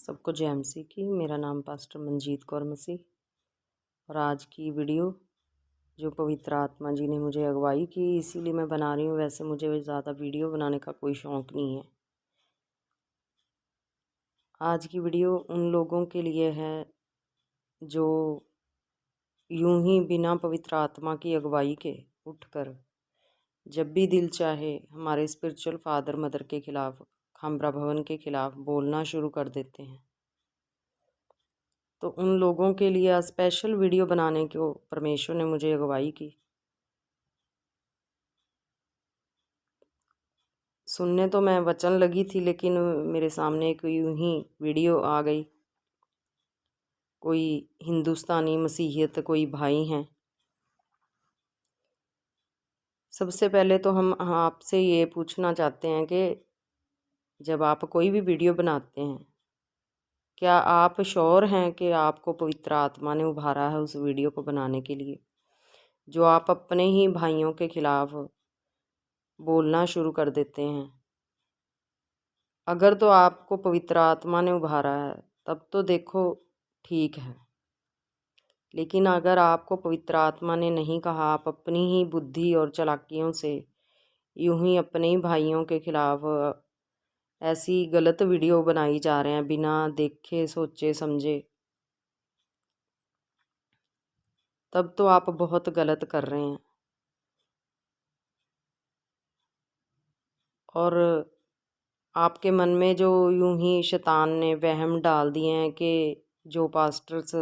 सबको जय मसीह की। मेरा नाम पास्टर मंजीत कौर मसीह और आज की वीडियो जो पवित्र आत्मा जी ने मुझे अगुवाई की इसीलिए मैं बना रही हूँ। वैसे मुझे ज़्यादा वीडियो बनाने का कोई शौक़ नहीं है। आज की वीडियो उन लोगों के लिए है जो यूं ही बिना पवित्र आत्मा की अगुवाई के उठकर जब भी दिल चाहे हमारे स्पिरिचुअल फादर मदर के खिलाफ़, खामरा भवन के खिलाफ़ बोलना शुरू कर देते हैं। तो उन लोगों के लिए स्पेशल वीडियो बनाने को परमेश्वर ने मुझे अगुवाई की। सुनने तो मैं वचन लगी थी, लेकिन मेरे सामने एक यूं ही वीडियो आ गई। कोई हिंदुस्तानी मसीहियत कोई भाई हैं। सबसे पहले तो हम आपसे ये पूछना चाहते हैं कि जब आप कोई भी वीडियो बनाते हैं, क्या आप श्योर हैं कि आपको पवित्र आत्मा ने उभारा है उस वीडियो को बनाने के लिए, जो आप अपने ही भाइयों के खिलाफ बोलना शुरू कर देते हैं? अगर तो आपको पवित्र आत्मा ने उभारा है तब तो देखो ठीक है, लेकिन अगर आपको पवित्र आत्मा ने नहीं कहा, आप अपनी ही बुद्धि और चालाकियों से यूं ही अपने ही भाइयों के खिलाफ ऐसी गलत वीडियो बनाई जा रहे हैं बिना देखे सोचे समझे, तब तो आप बहुत गलत कर रहे हैं। और आपके मन में जो यूं ही शैतान ने वहम डाल दिए हैं कि जो पास्टर्स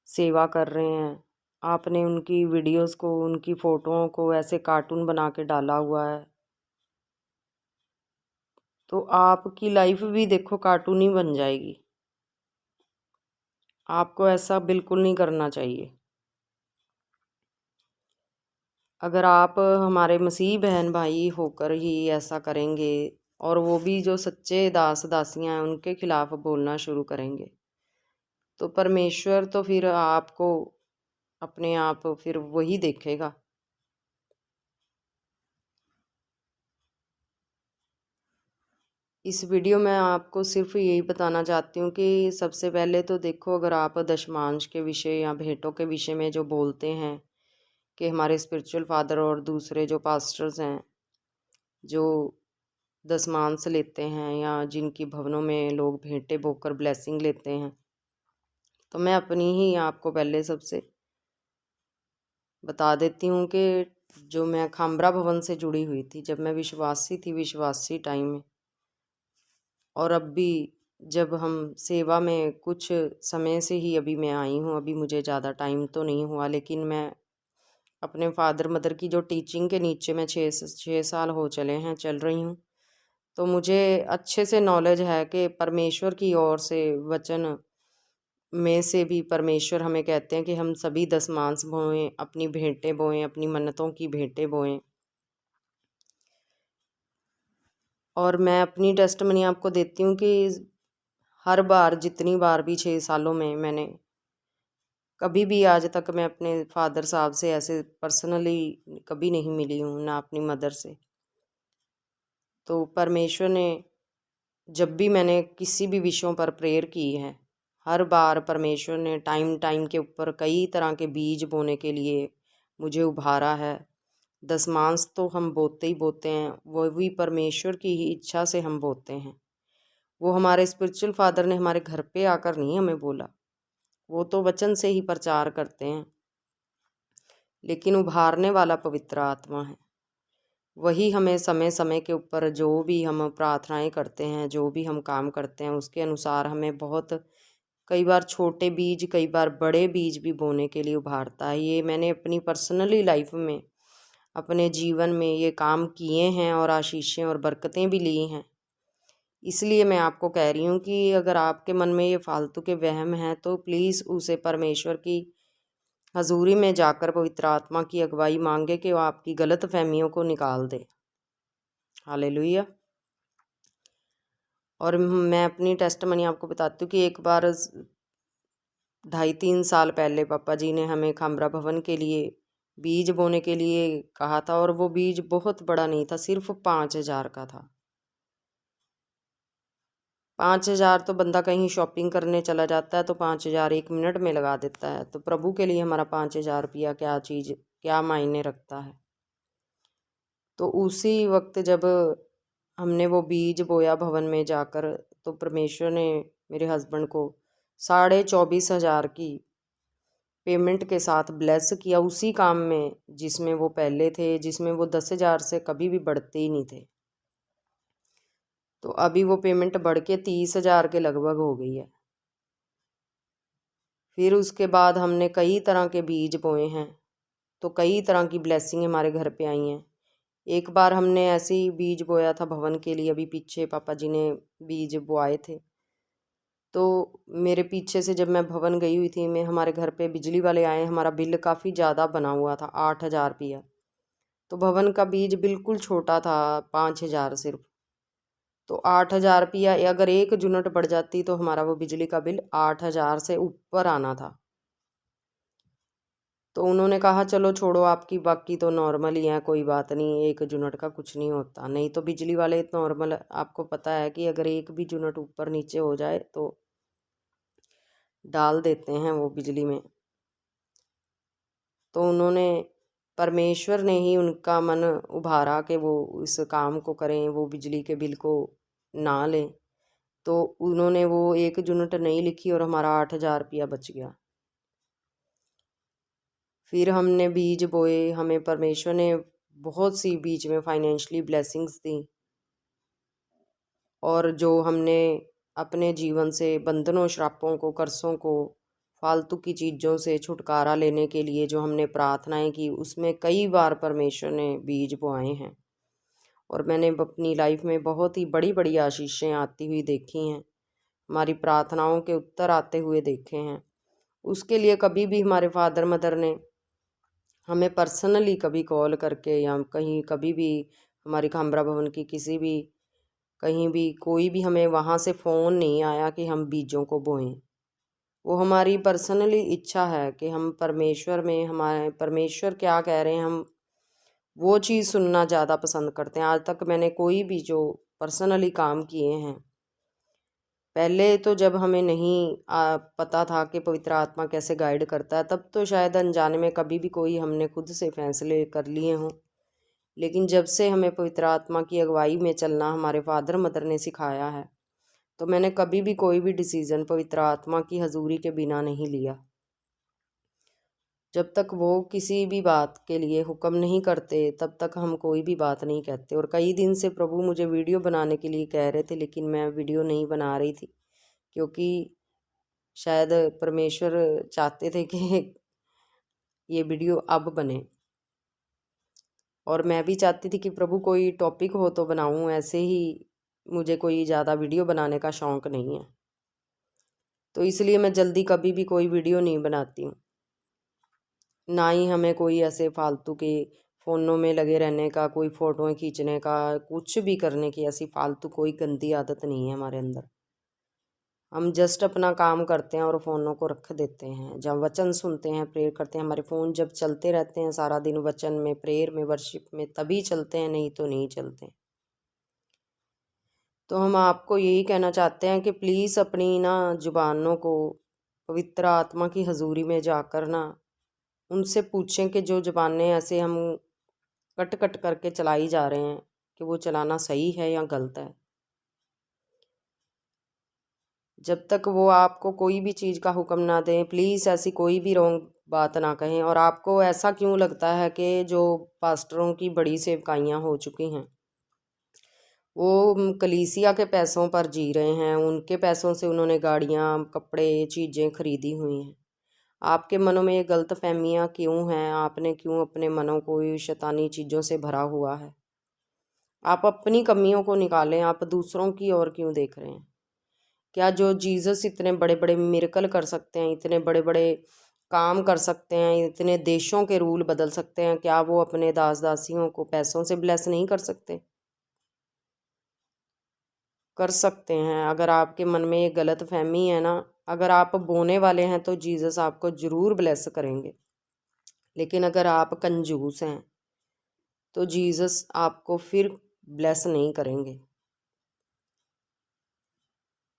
सेवा कर रहे हैं, आपने उनकी वीडियोस को, उनकी फ़ोटोओं को ऐसे कार्टून बना के डाला हुआ है, तो आपकी लाइफ भी देखो कार्टून ही बन जाएगी। आपको ऐसा बिल्कुल नहीं करना चाहिए। अगर आप हमारे मसीह बहन भाई होकर ही ऐसा करेंगे और वो भी जो सच्चे दास दासियां हैं उनके खिलाफ बोलना शुरू करेंगे, तो परमेश्वर तो फिर आपको अपने आप फिर वही देखेगा। इस वीडियो में आपको सिर्फ यही बताना चाहती हूँ कि सबसे पहले तो देखो, अगर आप दशमांश के विषय या भेंटों के विषय में जो बोलते हैं कि हमारे स्पिरिचुअल फादर और दूसरे जो पास्टर्स हैं जो दशमांश लेते हैं या जिनकी भवनों में लोग भेंटें बोकर ब्लेसिंग लेते हैं, तो मैं अपनी ही आपको पहले सबसे बता देती हूँ कि जो मैं खामरा भवन से जुड़ी हुई थी, जब मैं विश्वासी थी, विश्वासी टाइम में, और अब भी जब हम सेवा में कुछ समय से ही अभी मैं आई हूँ, अभी मुझे ज़्यादा टाइम तो नहीं हुआ, लेकिन मैं अपने फादर मदर की जो टीचिंग के नीचे मैं 6 साल हो चले हैं चल रही हूँ, तो मुझे अच्छे से नॉलेज है कि परमेश्वर की ओर से वचन में से भी परमेश्वर हमें कहते हैं कि हम सभी दशमांश बोएं, अपनी भेंटें बोएं, अपनी मन्नतों की भेंटें बोएं। और मैं अपनी टेस्टमनी आपको देती हूँ कि हर बार, जितनी बार भी 6 सालों में मैंने कभी भी आज तक मैं अपने फादर साहब से ऐसे पर्सनली कभी नहीं मिली हूँ, ना अपनी मदर से। तो परमेश्वर ने जब भी मैंने किसी भी विषयों पर प्रेयर की है, हर बार परमेश्वर ने टाइम टाइम के ऊपर कई तरह के बीज बोने के लिए मुझे उभारा है। दशमांश तो हम बोते ही बोते हैं, वो भी परमेश्वर की ही इच्छा से हम बोते हैं। वो हमारे स्पिरिचुअल फादर ने हमारे घर पे आकर नहीं हमें बोला, वो तो वचन से ही प्रचार करते हैं, लेकिन उभारने वाला पवित्र आत्मा है। वही हमें समय समय के ऊपर जो भी हम प्रार्थनाएं करते हैं, जो भी हम काम करते हैं, उसके अनुसार हमें बहुत कई बार छोटे बीज, कई बार बड़े बीज भी बोने के लिए उभारता है। ये मैंने अपनी पर्सनली लाइफ में, अपने जीवन में ये काम किए हैं और आशीषें और बरकतें भी ली हैं। इसलिए मैं आपको कह रही हूँ कि अगर आपके मन में ये फालतू के वहम हैं तो प्लीज़ उसे परमेश्वर की हजूरी में जाकर पवित्र आत्मा की अगुवाई मांगे कि वो आपकी गलत फहमियों को निकाल दे। हालेलुया। और मैं अपनी टेस्टमनी आपको बताती हूँ कि एक बार 2.5-3 साल पहले पापा जी ने हमें खामरा भवन के लिए बीज बोने के लिए कहा था, और वो बीज बहुत बड़ा नहीं था, सिर्फ 5,000 का था। 5,000 तो बंदा कहीं शॉपिंग करने चला जाता है तो 5,000 1 मिनट में लगा देता है, तो प्रभु के लिए हमारा 5,000 रुपया क्या चीज़, क्या मायने रखता है। तो उसी वक्त जब हमने वो बीज बोया भवन में जाकर, तो परमेश्वर ने मेरे हस्बैंड को 24,500 की पेमेंट के साथ ब्लेस किया उसी काम में जिसमें वो पहले थे, जिसमें वो 10,000 से कभी भी बढ़ते ही नहीं थे। तो अभी वो पेमेंट बढ़ के 30,000 के लगभग हो गई है। फिर उसके बाद हमने कई तरह के बीज बोए हैं, तो कई तरह की ब्लेसिंग हमारे घर पे आई हैं। एक बार हमने ऐसे ही बीज बोया था भवन के लिए, अभी पीछे पापा जी ने बीज बोए थे। तो मेरे पीछे से जब मैं भवन गई हुई थी, मैं हमारे घर पे बिजली वाले आए, हमारा बिल काफ़ी ज़्यादा बना हुआ था, 8,000 रुपया। तो भवन का बीज बिल्कुल छोटा था, 5,000 सिर्फ। तो 8,000 रुपया अगर 1 यूनिट बढ़ जाती तो हमारा वो बिजली का बिल 8,000 से ऊपर आना था। तो उन्होंने कहा चलो छोड़ो, आपकी बाकी तो नॉर्मल ही है, कोई बात नहीं, 1 यूनिट का कुछ नहीं होता। नहीं तो बिजली वाले नॉर्मल, आपको पता है कि अगर 1 भी यूनिट ऊपर नीचे हो जाए तो डाल देते हैं वो बिजली में। तो उन्होंने, परमेश्वर ने ही उनका मन उभारा कि वो इस काम को करें, वो बिजली के बिल को ना लें। तो उन्होंने वो 1 यूनिट नहीं लिखी और हमारा 8,000 रुपया बच गया। फिर हमने बीज बोए, हमें परमेश्वर ने बहुत सी बीच में फाइनेंशियली ब्लेसिंग्स दी, और जो हमने अपने जीवन से बंधनों, श्रापों को, कर्सों को, फालतू की चीज़ों से छुटकारा लेने के लिए जो हमने प्रार्थनाएं की, उसमें कई बार परमेश्वर ने बीज बोए हैं। और मैंने अपनी लाइफ में बहुत ही बड़ी बड़ी आशीषें आती हुई देखी हैं, हमारी प्रार्थनाओं के उत्तर आते हुए देखे हैं। उसके लिए कभी भी हमारे फादर मदर ने हमें पर्सनली कभी कॉल करके या कहीं कभी भी हमारी खामरा भवन की किसी भी कहीं भी कोई भी हमें वहाँ से फ़ोन नहीं आया कि हम बीजों को बोएं। वो हमारी पर्सनली इच्छा है कि हम परमेश्वर में, हमारे परमेश्वर क्या कह रहे हैं, हम वो चीज़ सुनना ज़्यादा पसंद करते हैं। आज तक मैंने कोई भी जो पर्सनली काम किए हैं, पहले तो जब हमें नहीं पता था कि पवित्र आत्मा कैसे गाइड करता है, तब तो शायद अनजाने में कभी भी कोई हमने खुद से फैसले कर लिए हों। लेकिन जब से हमें पवित्र आत्मा की अगुवाई में चलना हमारे फादर मदर ने सिखाया है, तो मैंने कभी भी कोई भी डिसीज़न पवित्र आत्मा की हजूरी के बिना नहीं लिया। जब तक वो किसी भी बात के लिए हुक्म नहीं करते, तब तक हम कोई भी बात नहीं कहते। और कई दिन से प्रभु मुझे वीडियो बनाने के लिए कह रहे थे, लेकिन मैं वीडियो नहीं बना रही थी, क्योंकि शायद परमेश्वर चाहते थे कि ये वीडियो अब बने। और मैं भी चाहती थी कि प्रभु कोई टॉपिक हो तो बनाऊं, ऐसे ही मुझे कोई ज़्यादा वीडियो बनाने का शौक़ नहीं है। तो इसलिए मैं जल्दी कभी भी कोई वीडियो नहीं बनाती हूँ, ना ही हमें कोई ऐसे फालतू के फ़ोनों में लगे रहने का, कोई फ़ोटोएं खींचने का, कुछ भी करने की ऐसी फालतू कोई गंदी आदत नहीं है हमारे अंदर। हम जस्ट अपना काम करते हैं और फ़ोनों को रख देते हैं। जब वचन सुनते हैं, प्रेयर करते हैं, हमारे फ़ोन जब चलते रहते हैं सारा दिन वचन में, प्रेयर में, वर्शिप में, तभी चलते हैं, नहीं तो नहीं चलते। तो हम आपको यही कहना चाहते हैं कि प्लीज़ अपनी ना ज़ुबानों को पवित्र आत्मा की हजूरी में जाकर ना उनसे पूछें कि जो ज़ुबानें ऐसे हम कट कट करके चलाई जा रहे हैं, कि वो चलाना सही है या गलत है। जब तक वो आपको कोई भी चीज़ का हुक्म ना दें, प्लीज़ ऐसी कोई भी रॉन्ग बात ना कहें। और आपको ऐसा क्यों लगता है कि जो पास्टरों की बड़ी सेवकाइयाँ हो चुकी हैं, वो कलीसिया के पैसों पर जी रहे हैं, उनके पैसों से उन्होंने गाड़ियाँ, कपड़े, चीज़ें खरीदी हुई हैं। आपके मनों में ये गलत फहमियाँ क्यों हैं? आपने क्यों अपने मनों को ये शैतानी चीज़ों से भरा हुआ है? आप अपनी कमियों को निकालें, आप दूसरों की ओर क्यों देख रहे हैं? क्या जो जीसस इतने बड़े बड़े मिरेकल कर सकते हैं, इतने बड़े बड़े काम कर सकते हैं, इतने देशों के रूल बदल सकते हैं, क्या वो अपने दास दासियों को पैसों से ब्लेस नहीं कर सकते? कर सकते हैं। अगर आपके मन में ये गलत फहमी है ना, अगर आप बोने वाले हैं तो जीसस आपको ज़रूर ब्लेस करेंगे। लेकिन अगर आप कंजूस हैं तो जीसस आपको फिर ब्लेस नहीं करेंगे।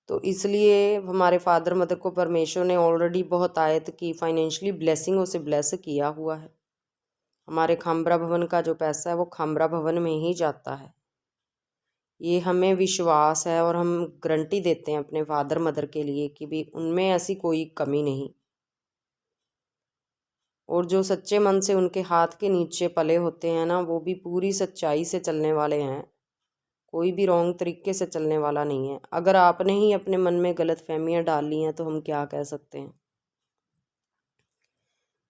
तो इसलिए हमारे फादर मदर को परमेश्वर ने ऑलरेडी बहुत आयत की फाइनेंशियली ब्लेसिंगों से ब्लेस किया हुआ है। हमारे खामरा भवन का जो पैसा है वो खामरा भवन में ही जाता है। ये हमें विश्वास है और हम गारंटी देते हैं अपने फादर मदर के लिए कि भी उनमें ऐसी कोई कमी नहीं। और जो सच्चे मन से उनके हाथ के नीचे पले होते हैं ना, वो भी पूरी सच्चाई से चलने वाले हैं, कोई भी रॉन्ग तरीके से चलने वाला नहीं है। अगर आपने ही अपने मन में गलत फहमियाँ डाल ली हैं तो हम क्या कह सकते हैं।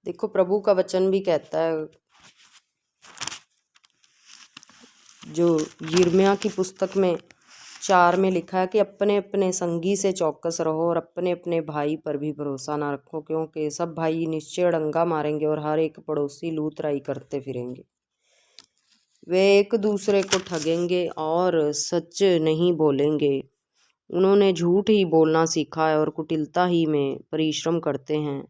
देखो प्रभु का वचन भी कहता है, जो यिर्मयाह की पुस्तक में 4 में लिखा है कि अपने अपने संगी से चौकस रहो और अपने अपने भाई पर भी भरोसा ना रखो, क्योंकि सब भाई निश्चय डंगा मारेंगे और हर एक पड़ोसी लूतराई करते फिरेंगे। वे एक दूसरे को ठगेंगे और सच नहीं बोलेंगे। उन्होंने झूठ ही बोलना सीखा है और कुटिलता ही में परिश्रम करते हैं।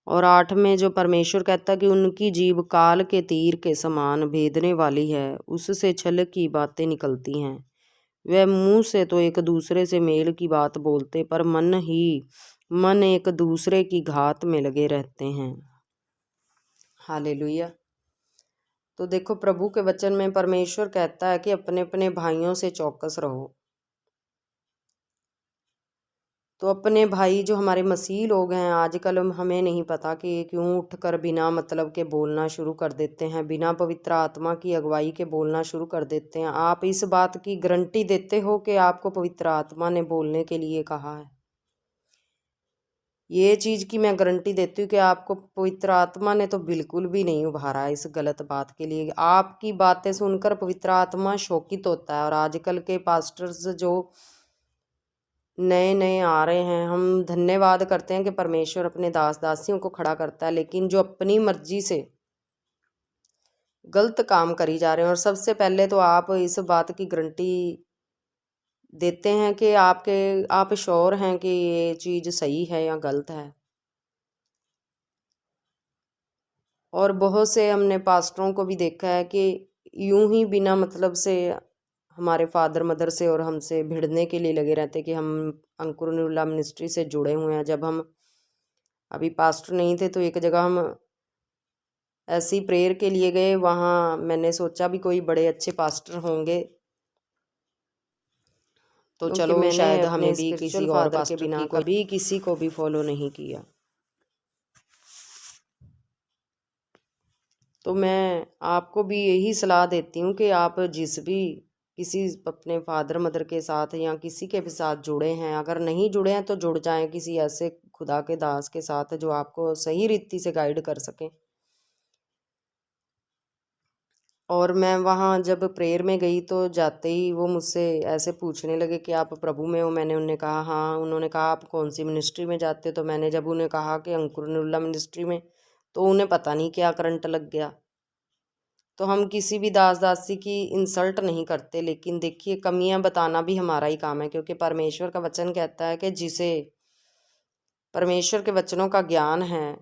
और 8 में जो परमेश्वर कहता है कि उनकी जीभ काल के तीर के समान भेदने वाली है, उससे छल की बातें निकलती हैं। वह मुंह से तो एक दूसरे से मेल की बात बोलते, पर मन एक दूसरे की घात में लगे रहते हैं। हालेलुया। तो देखो प्रभु के वचन में परमेश्वर कहता है कि अपने अपने भाइयों से चौकस रहो। तो अपने भाई जो हमारे मसीह लोग हैं, आजकल हमें नहीं पता कि क्यों उठकर बिना मतलब के बोलना शुरू कर देते हैं, बिना पवित्र आत्मा की अगुवाई के बोलना शुरू कर देते हैं। आप इस बात की गारंटी देते हो कि आपको पवित्र आत्मा ने बोलने के लिए कहा है? ये चीज़ की मैं गारंटी देती हूँ कि आपको पवित्र आत्मा ने तो बिल्कुल भी नहीं उभारा है इस गलत बात के लिए। आपकी बातें सुनकर पवित्र आत्मा शोकित होता है। और आजकल के पास्टर्स जो नए नए आ रहे हैं, हम धन्यवाद करते हैं कि परमेश्वर अपने दास दासियों को खड़ा करता है, लेकिन जो अपनी मर्जी से गलत काम करी जा रहे हैं। और सबसे पहले तो आप इस बात की गारंटी देते हैं कि आप श्योर हैं कि ये चीज़ सही है या गलत है। और बहुत से हमने पास्टरों को भी देखा है कि यूं ही बिना मतलब से हमारे फादर मदर से और हमसे भिड़ने के लिए लगे रहते कि हम अंकुर नूरुल्लाह मिनिस्ट्री से जुड़े हुए हैं। जब हम अभी पास्टर नहीं थे तो एक जगह हम ऐसी प्रेयर के लिए गए, वहाँ मैंने सोचा भी कोई बड़े अच्छे पास्टर होंगे तो चलो शायद हमें भी किसी और पास्टर के बिना कभी किसी को भी फॉलो नहीं किया। तो मैं आपको भी यही सलाह देती हूँ कि आप जिस भी किसी अपने फादर मदर के साथ या किसी के भी साथ जुड़े हैं, अगर नहीं जुड़े हैं तो जुड़ जाएं किसी ऐसे खुदा के दास के साथ जो आपको सही रीति से गाइड कर सकें। और मैं वहाँ जब प्रेयर में गई तो जाते ही वो मुझसे ऐसे पूछने लगे कि आप प्रभु में हो। मैंने उन्हें कहा हाँ। उन्होंने कहा आप कौन सी मिनिस्ट्री में जाते हो? तो मैंने जब उन्हें कहा कि अंकुर नूरुल्लाह मिनिस्ट्री में, तो उन्हें पता नहीं क्या करंट लग गया। तो हम किसी भी दास दासी की इंसल्ट नहीं करते, लेकिन देखिए कमियां बताना भी हमारा ही काम है, क्योंकि परमेश्वर का वचन कहता है कि जिसे परमेश्वर के वचनों का ज्ञान है,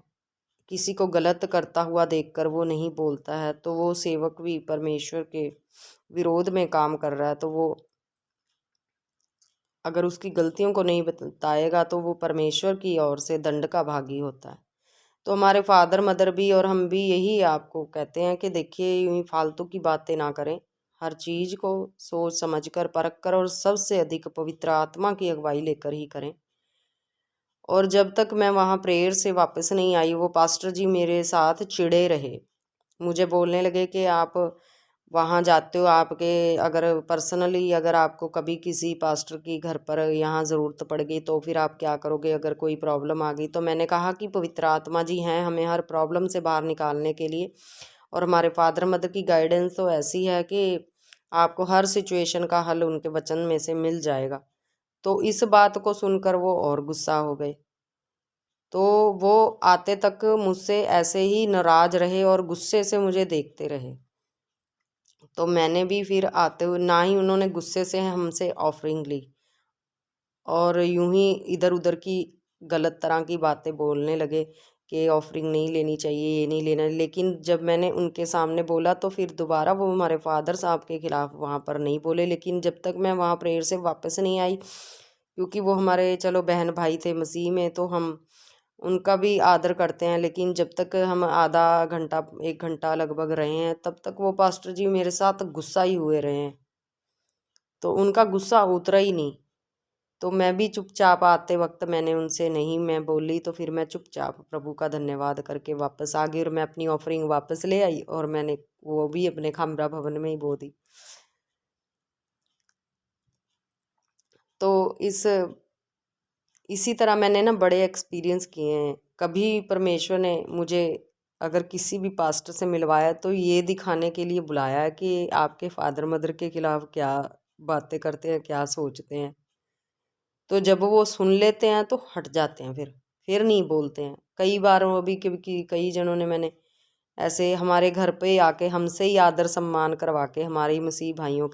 किसी को गलत करता हुआ देखकर वो नहीं बोलता है, तो वो सेवक भी परमेश्वर के विरोध में काम कर रहा है। तो वो अगर उसकी गलतियों को नहीं बताएगा तो वो परमेश्वर की ओर से दंड का भागी होता है। तो हमारे फादर मदर भी और हम भी यही आपको कहते हैं कि देखिए यूँ ही फालतू की बातें ना करें, हर चीज़ को सोच समझ कर परख कर और सबसे अधिक पवित्र आत्मा की अगुवाई लेकर ही करें। और जब तक मैं वहाँ प्रेयर से वापस नहीं आई, वो पास्टर जी मेरे साथ चिढ़े रहे। मुझे बोलने लगे कि आप वहाँ जाते हो, आपके अगर पर्सनली अगर आपको कभी किसी पास्टर की घर पर यहाँ ज़रूरत पड़ गई तो फिर आप क्या करोगे, अगर कोई प्रॉब्लम आ गई? तो मैंने कहा कि पवित्र आत्मा जी हैं हमें हर प्रॉब्लम से बाहर निकालने के लिए, और हमारे फादर मदर की गाइडेंस तो ऐसी है कि आपको हर सिचुएशन का हल उनके वचन में से मिल जाएगा। तो इस बात को सुनकर वो और गुस्सा हो गए। तो वो आते तक मुझसे ऐसे ही नाराज़ रहे और गुस्से से मुझे देखते रहे। तो मैंने भी फिर आते हुए ना ही उन्होंने गुस्से से हमसे ऑफरिंग ली, और यूं ही इधर उधर की गलत तरह की बातें बोलने लगे कि ऑफरिंग नहीं लेनी चाहिए, ये नहीं लेना। लेकिन जब मैंने उनके सामने बोला तो फिर दोबारा वो हमारे फादर साहब के ख़िलाफ़ वहाँ पर नहीं बोले। लेकिन जब तक मैं वहाँ प्रेयर से वापस नहीं आई, क्योंकि वो हमारे चलो बहन भाई थे मसीह में, तो हम उनका भी आदर करते हैं। लेकिन जब तक हम आधा घंटा 1 घंटा लगभग रहे हैं, तब तक वो पास्टर जी मेरे साथ गुस्सा ही हुए रहे हैं, तो उनका गुस्सा उतरा ही नहीं। तो मैं भी चुपचाप आते वक्त मैंने उनसे नहीं मैं बोली, तो फिर मैं चुपचाप प्रभु का धन्यवाद करके वापस आ गई और मैं अपनी ऑफरिंग वापस ले आई और मैंने वो भी अपने खामरा भवन में ही बो दी। तो इसी तरह मैंने ना बड़े एक्सपीरियंस किए हैं। कभी परमेश्वर ने मुझे अगर किसी भी पास्टर से मिलवाया तो ये दिखाने के लिए बुलाया है कि आपके फादर मदर के खिलाफ क्या बातें करते हैं, क्या सोचते हैं। तो जब वो सुन लेते हैं तो हट जाते हैं, फिर नहीं बोलते हैं। कई बार वो भी क्योंकि कई जनों ने मैंने ऐसे हमारे घर पे आके हमसे ही आदर सम्मान करवा के हमारे मसीह भाइयों के